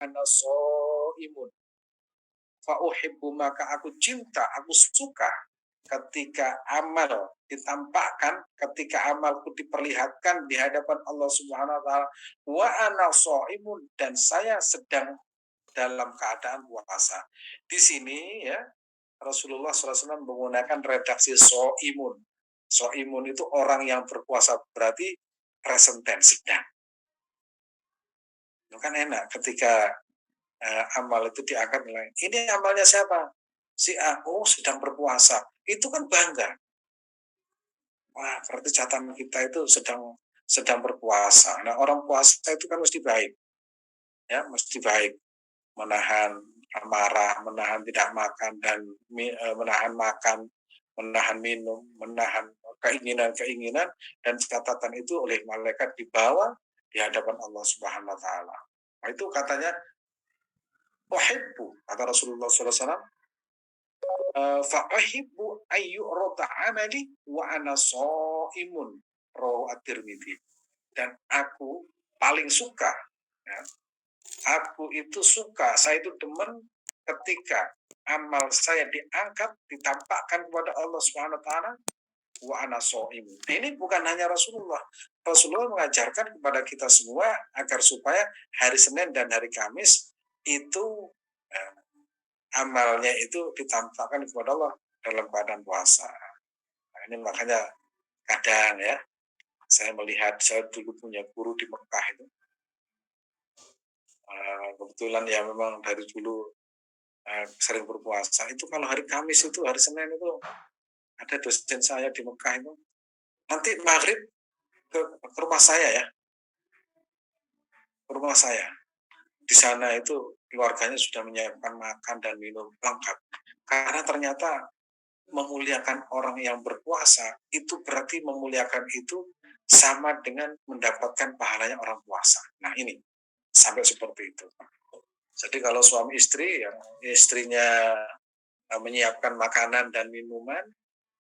ana shaimun fa uhibbu, maka aku cinta, aku suka ketika amal ditampakkan, ketika amalku diperlihatkan di hadapan Allah Subhanahu wa taala, wa ana shaimun, dan saya sedang dalam keadaan puasa. Di sini ya Rasulullah SAW menggunakan redaksi so'imun. So'imun itu orang yang berpuasa, berarti present tense, sedang. Itu kan enak ketika amal itu diangkat oleh, ini amalnya siapa? Si A, oh sedang berpuasa. Itu kan bangga. Wah, berarti catatan kita itu sedang berpuasa. Nah, orang puasa itu kan mesti baik. Ya, mesti baik. Menahan amarah, menahan tidak makan, dan menahan makan, menahan minum, menahan keinginan-keinginan, dan catatan itu oleh malaikat dibawa di hadapan Allah Subhanahu wa taala. Nah, itu katanya uhibbu, kata Rasulullah SAW, fa uhibbu ayyurada amali wa ana shaimun, rawahu at-Tirmidzi. Dan aku paling suka, ya, aku itu suka, saya itu demen ketika amal saya diangkat, ditampakkan kepada Allah Subhanahu wa taala, wa ana shaim. Ini bukan hanya Rasulullah. Rasulullah mengajarkan kepada kita semua agar supaya hari Senin dan hari Kamis itu eh, amalnya itu ditampakkan kepada Allah dalam keadaan puasa. Nah, ini makanya kadang ya, saya melihat, saya dulu punya guru di Mekah itu, kebetulan ya memang dari dulu sering berpuasa. Itu kalau hari Kamis itu, hari Senin itu, ada dosen saya di Mekah itu, nanti maghrib ke rumah saya ya, ke rumah saya. Di sana itu keluarganya sudah menyiapkan makan dan minum lengkap. Karena ternyata memuliakan orang yang berpuasa itu berarti memuliakan itu sama dengan mendapatkan pahalanya orang puasa. Nah ini, sampai seperti itu. Jadi kalau suami istri, yang istrinya menyiapkan makanan dan minuman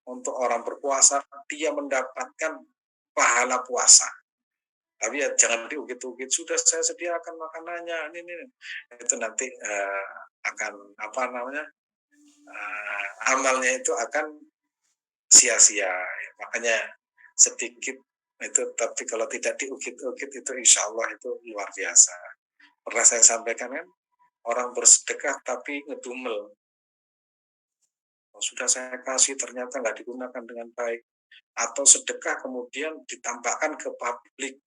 untuk orang berpuasa, dia mendapatkan pahala puasa. Tapi ya jangan diukit-ukit, sudah saya sediakan makanannya, ini. Itu nanti akan apa namanya, amalnya itu akan sia-sia. Makanya sedikit itu, tapi kalau tidak diukit-ukit itu insya Allah itu luar biasa. Pernah saya sampaikan kan, orang bersedekah tapi ngedumel. Sudah saya kasih ternyata nggak digunakan dengan baik, atau sedekah kemudian ditampakkan ke publik,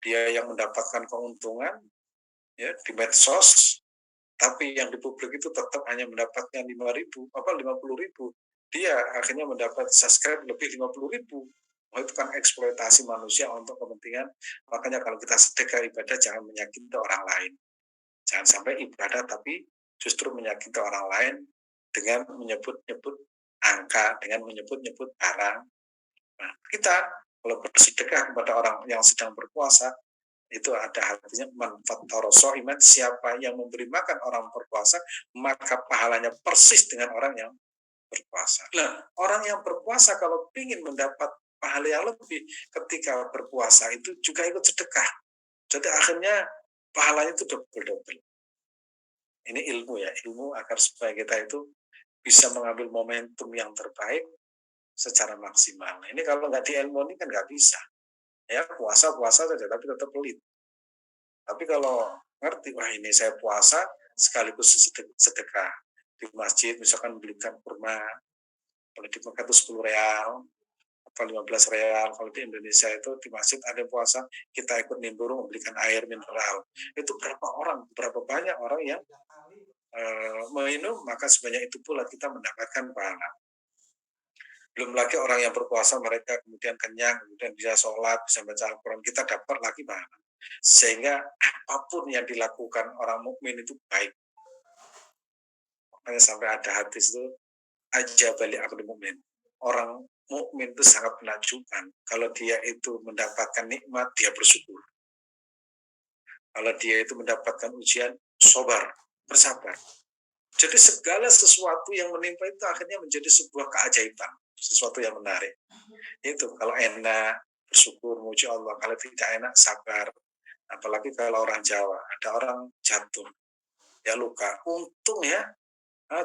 dia yang mendapatkan keuntungan ya di medsos, tapi yang di publik itu tetap hanya mendapatkan 5.000 apa 50.000, dia akhirnya mendapat subscribe lebih 50.000. Oh, itu kan eksploitasi manusia untuk kepentingan. Makanya kalau kita sedekah ibadah jangan menyakiti orang lain, jangan sampai ibadah tapi justru menyakiti orang lain dengan menyebut-nyebut angka, dengan menyebut-nyebut barang. Nah, kita kalau bersedekah kepada orang yang sedang berpuasa, itu ada artinya manfaat iman, siapa yang memberi makan orang berpuasa, maka pahalanya persis dengan orang yang berpuasa. Nah, orang yang berpuasa kalau ingin mendapat pahala yang lebih ketika berpuasa itu juga ikut sedekah. Jadi akhirnya pahalanya itu double-double. Ini ilmu ya, ilmu agar supaya kita itu bisa mengambil momentum yang terbaik secara maksimal. Nah, ini kalau nggak diilmuni kan nggak bisa. Ya puasa saja, tapi tetap pelit. Tapi kalau ngerti, wah ini saya puasa sekaligus sedekah di masjid, misalkan belikan kurma, kalau di Mekah itu 10 real atau 15 real, kalau di Indonesia itu di masjid ada puasa, kita ikut nimbrung membelikan air mineral. Itu berapa banyak orang yang minum, maka sebanyak itu pula kita mendapatkan pahala. Belum lagi orang yang berpuasa, mereka kemudian kenyang, kemudian bisa sholat, bisa baca Al-Quran, kita dapat lagi pahala. Sehingga apapun yang dilakukan orang mukmin itu baik. Makanya sampai ada hadis itu, aja balik abdi mukmin. Orang mukmin itu sangat menakjubkan. Kalau dia itu mendapatkan nikmat, dia bersyukur. Kalau dia itu mendapatkan ujian, sobar, bersabar. Jadi segala sesuatu yang menimpa itu akhirnya menjadi sebuah keajaiban, sesuatu yang menarik. Itu kalau enak bersyukur, muji Allah. Kalau tidak enak sabar. Apalagi kalau orang Jawa, ada orang jatuh, ya luka. Untung ya,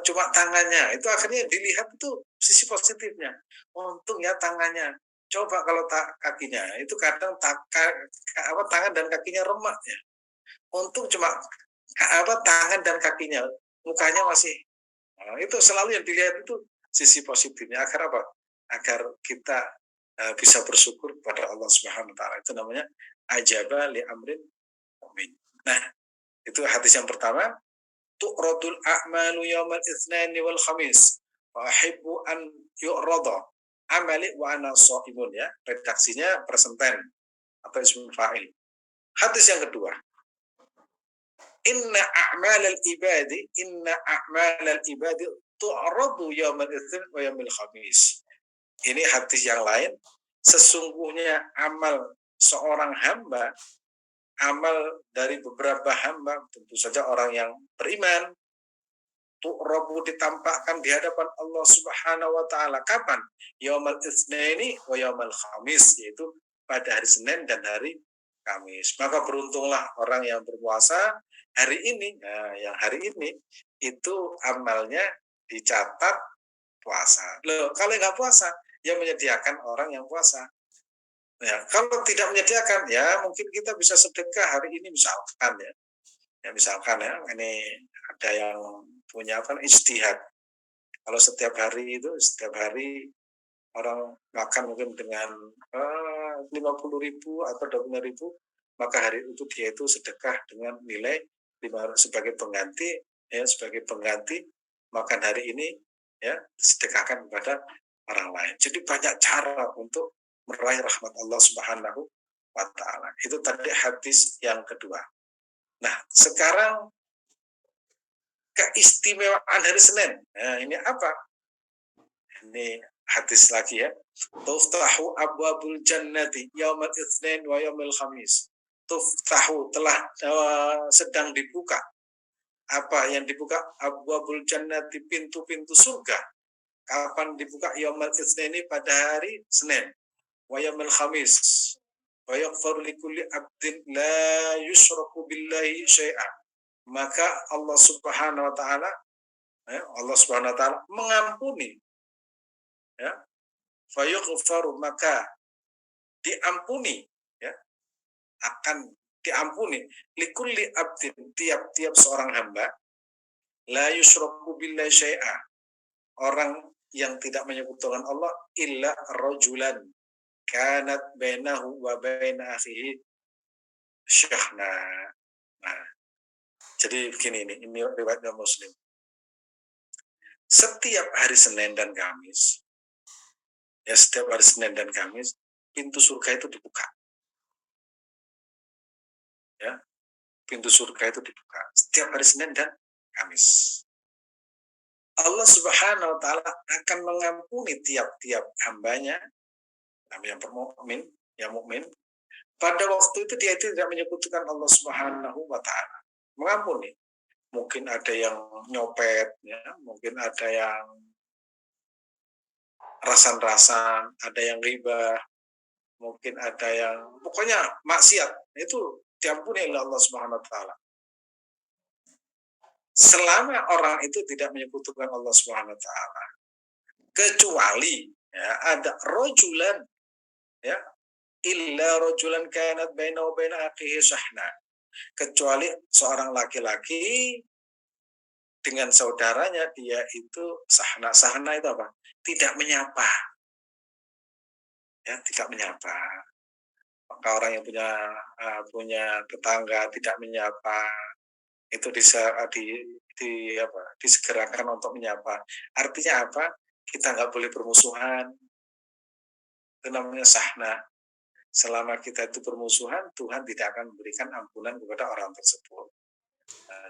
cuma tangannya. Itu akhirnya dilihat itu sisi positifnya. Untung ya tangannya. Coba kalau kakinya, itu kadang tangan dan kakinya remak ya. Untung cuma tangan dan kakinya, mukanya masih. Itu selalu yang dilihat itu sisi positifnya. Agar apa? Agar kita bisa bersyukur kepada Allah Subhanahu Wa Taala. Itu namanya ajaba li amrin mu'min. Nah, itu hadis yang pertama. Tu'radul a'malu yawmal itsnaini wal khamis. Wa ahibbu an yu'rada amali wa ana shaimun ya. Redaksinya present tense atau ismul fa'il. Hadis yang kedua. Inna a'malal ibadi tu'radu yawmal itsnain wa yawmil khamis. Ini hadis yang lain. Sesungguhnya amal seorang hamba, amal dari beberapa hamba, tentu saja orang yang beriman, tu'rabu ditampakkan di hadapan Allah Subhanahu wa taala. Kapan? Yaumul Itsnaini wa yaumul Khamis, yaitu pada hari Senin dan hari Kamis. Maka beruntunglah orang yang berpuasa hari ini. Nah, yang hari ini itu amalnya dicatat puasa. Loh, kalau nggak puasa, ya menyediakan orang yang puasa. Ya, kalau tidak menyediakan, ya mungkin kita bisa sedekah hari ini misalkan ya. Ya misalkan ya, ini ada yang punya ijtihad. Kalau setiap hari orang makan mungkin dengan 50.000 atau 25.000, maka hari itu dia itu sedekah dengan nilai sebagai pengganti makan hari ini ya, sedekahkan kepada orang lain. Jadi banyak cara untuk meraih rahmat Allah Subhanahu wa taala. Itu tadi hadis yang kedua. Nah, sekarang keistimewaan hari Senin. Nah, ini apa? Ini hadis lagi ya. Tuftahu abwabul jannati yaumal itsnain wa yaumil khamis. Tuftahu telah sedang dibuka. Apa yang dibuka? Abwabul jannati, pintu-pintu surga. Kapan dibuka? Yaumal itsnaini, pada hari Senin. Wa yaumil khamis. Wa yaghfaru likulli abdin la yusyraku billahi syai'an. Maka Allah Subhanahu wa taala mengampuni ya, fayughfaru, maka diampuni ya, akan diampuni likulli abdin, tiap-tiap seorang hamba, la yusyraku billahi syai'a, orang yang tidak menyekutukan Allah, illa rajulan kanat bainahu wa baina akhihi syahna. Nah, jadi begini, ini riwayatnya Muslim. Setiap hari Senin dan Kamis, ya setiap hari Senin dan Kamis, pintu surga itu dibuka. Ya, pintu surga itu dibuka setiap hari Senin dan Kamis. Allah Subhanahu wa taala akan mengampuni tiap-tiap hambanya, yang bermukmin, yang mukmin. Pada waktu itu dia itu tidak menyekutukan Allah Subhanahu wa taala. Mengampuni. Mungkin ada yang nyopet, ya, mungkin ada yang rasan-rasan, ada yang riba, mungkin ada yang pokoknya maksiat. Itu diampuni oleh Allah Subhanahu wa taala. Selama orang itu tidak menyekutukan Allah Subhanahu wa taala. Kecuali ya, ada rojulan ya, illa rojulan kanat bainahu wa baina akhihi syahna. Kecuali seorang laki-laki dengan saudaranya dia itu sahna. Sahna itu apa? Tidak menyapa. Ya, tidak menyapa. Maka orang yang punya tetangga tidak menyapa, itu disegerakan untuk menyapa. Artinya apa? Kita nggak boleh bermusuhan. Itu namanya sahna. Selama kita itu bermusuhan, Tuhan tidak akan memberikan ampunan kepada orang tersebut.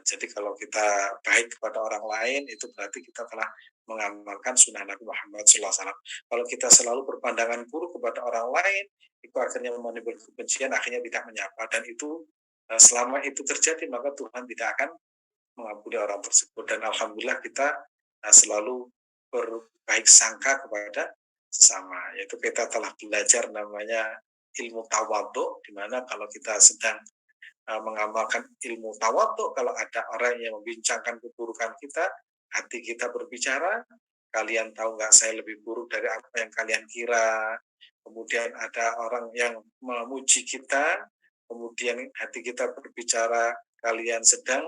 Jadi kalau kita baik kepada orang lain, itu berarti kita telah mengamalkan sunnah Nabi Muhammad SAW. Kalau kita selalu berpandangan buruk kepada orang lain, itu akhirnya menimbulkan kebencian, akhirnya tidak menyapa. Dan itu selama itu terjadi, maka Tuhan tidak akan mengampuni orang tersebut. Dan alhamdulillah kita selalu berbaik sangka kepada sesama. Yaitu kita telah belajar namanya ilmu tawadhu, di mana kalau kita sedang mengamalkan ilmu tawadhu. Kalau ada orang yang membincangkan keburukan kita, hati kita berbicara, kalian tahu nggak saya lebih buruk dari apa yang kalian kira. Kemudian ada orang yang memuji kita, kemudian hati kita berbicara, kalian sedang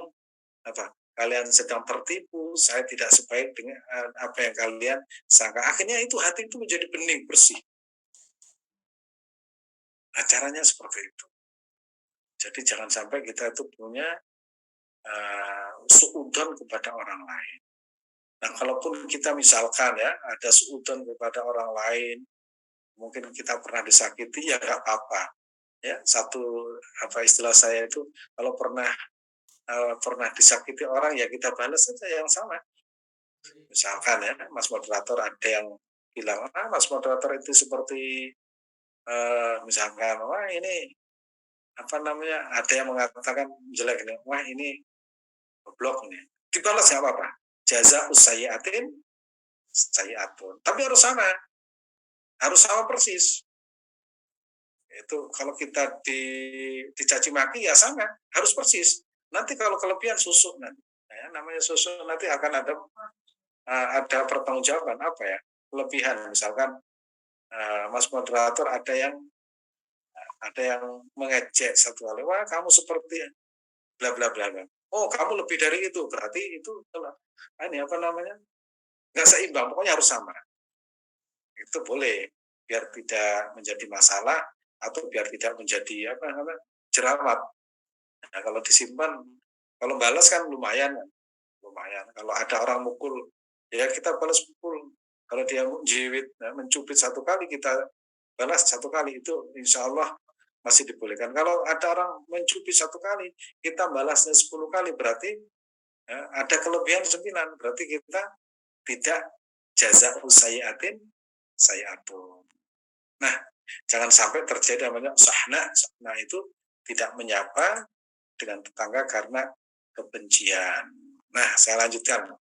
apa? Kalian sedang tertipu, saya tidak sebaik dengan apa yang kalian sangka. Akhirnya itu hati itu menjadi bening, bersih. Nah, caranya seperti itu. Jadi jangan sampai kita itu punya suudon kepada orang lain. Nah, kalaupun kita misalkan ya ada suudon kepada orang lain, mungkin kita pernah disakiti, ya nggak apa-apa. Ya, satu apa istilah saya itu, kalau pernah disakiti orang, ya kita balas saja yang sama. Misalkan ya, Mas Moderator ada yang bilang, Mas Moderator itu seperti misalkan, wah ini apa namanya, ada yang mengatakan jelek nih, wah ini goblok nih. Dibalas nggak apa-apa. Jaza usayatin sayatun. Tapi harus sama persis. Itu kalau kita dicaci maki ya sama, harus persis. Nanti kalau kelebihan susuk nanti. Ya, namanya susuk nanti akan ada pertanggungjawaban apa ya? Kelebihan misalkan Mas Moderator ada yang mengejek satu kali, wah kamu seperti bla bla bla bla. Oh, kamu lebih dari itu, berarti itu ini apa namanya? Nggak seimbang, pokoknya harus sama. Itu boleh, biar tidak menjadi masalah atau biar tidak menjadi apa namanya jerawat. Nah, kalau disimpan, kalau balas kan lumayan. Kalau ada orang mukul, ya kita balas pukul. Kalau dia jiwit, mencubit satu kali, kita balas satu kali, itu insya Allah masih dibolehkan. Kalau ada orang mencubit satu kali, kita balasnya 10 kali, berarti ya, ada kelebihan 9, berarti kita tidak jaza sayiatin sayiatun. Nah, jangan sampai terjadi namanya sahna. Sahna itu tidak menyapa dengan tetangga karena kebencian. Nah, saya lanjutkan.